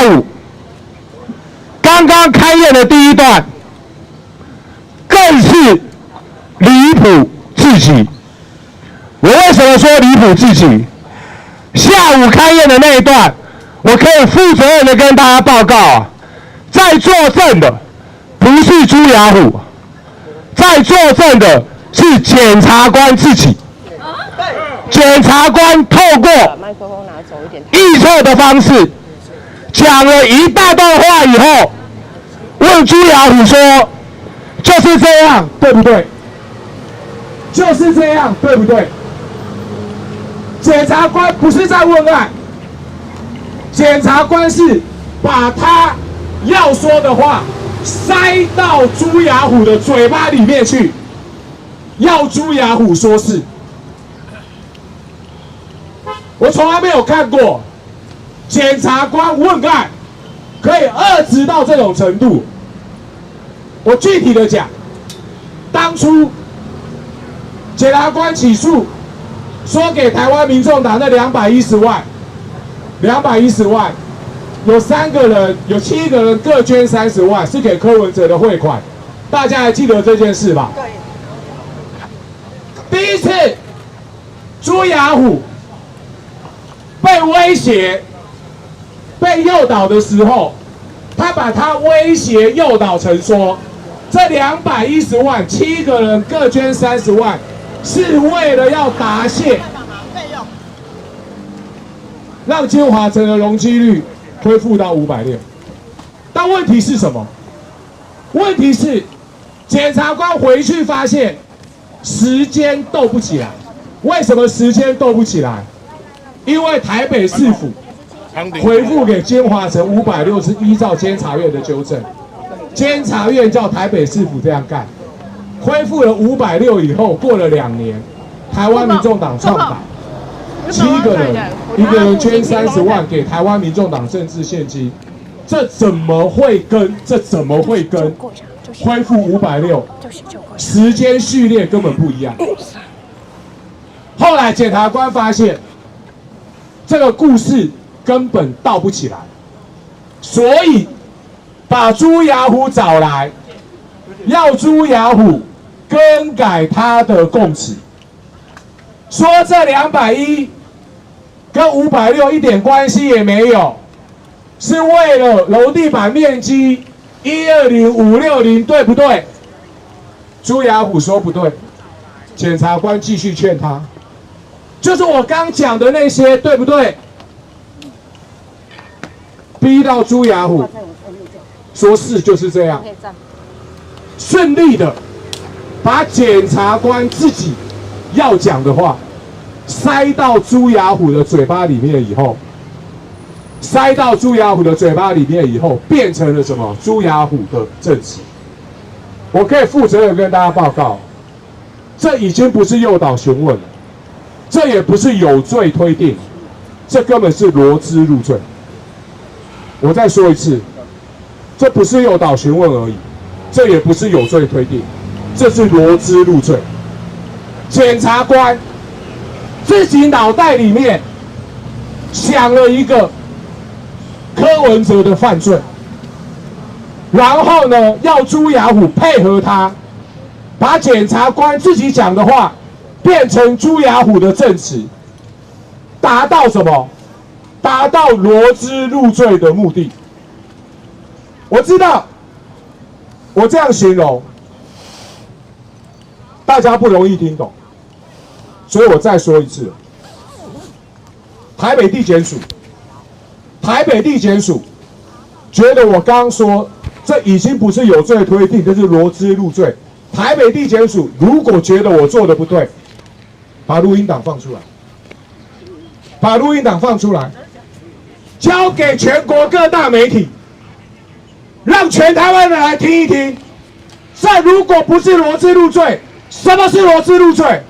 虎刚刚开演的第一段，更是离谱至极。我为什么说离谱至极？下午开演的那一段，我可以负责任的跟大家报告啊，在作证的不是朱雅虎，在作证的是检察官自己。检察官透过预测的方式，讲了一大段话以后，问朱雅虎说：“就是这样，对不对？就是这样，对不对？”检察官不是在问案，检察官是把他要说的话塞到朱雅虎的嘴巴里面去，要朱雅虎说是。我从来没有看过检察官问案可以遏制到这种程度。我具体的讲，当初检察官起诉说给台湾民众党那210万，210万，有3个人，有7个人各捐30万，是给柯文哲的汇款，大家还记得这件事吧？对。第一次，朱雅虎被威胁、被诱导的时候，他把他威胁诱导成说，这210万，7个人各捐30万，是为了要答谢，让金华城的容积率恢复到560。但问题是什么？问题是检察官回去发现时间斗不起来。为什么时间斗不起来？因为台北市府回复给金华城560是依照监察院的纠正，监察院叫台北市府这样干，恢复了560以后，过了2年，台湾民众党创党，7个人，1个人捐30万给台湾民众党政治现金，这怎么会跟恢复560时间序列根本不一样？后来检察官发现这个故事根本倒不起来，所以把朱雅虎找来，要朱雅虎更改他的供词，说这210跟560一点关系也没有，是为了楼地板面积120560，对不对？朱雅虎说不对，检察官继续劝他，就是我刚讲的那些，对不对？逼到朱雅虎说是就是这样，顺利的把检察官自己要讲的话塞到朱雅虎的嘴巴里面以后，变成了什么？朱雅虎的证词。我可以负责任跟大家报告，这已经不是诱导询问了，这也不是有罪推定，这根本是罗织入罪。我再说一次，这不是诱导询问而已，这也不是有罪推定，这是罗织入罪。检察官自己脑袋里面想了一个柯文哲的犯罪，然后呢，要朱雅虎配合他，把检察官自己讲的话变成朱雅虎的证词，达到什么？达到罗织入罪的目的。我知道，我这样形容，大家不容易听懂，所以我再说一次。台北地检署觉得我刚刚说，这已经不是有罪推定，这是罗织入罪。台北地检署如果觉得我做的不对，把录音档放出来，交给全国各大媒体，让全台湾人来听一听。这如果不是罗织入罪，什么是罗织入罪？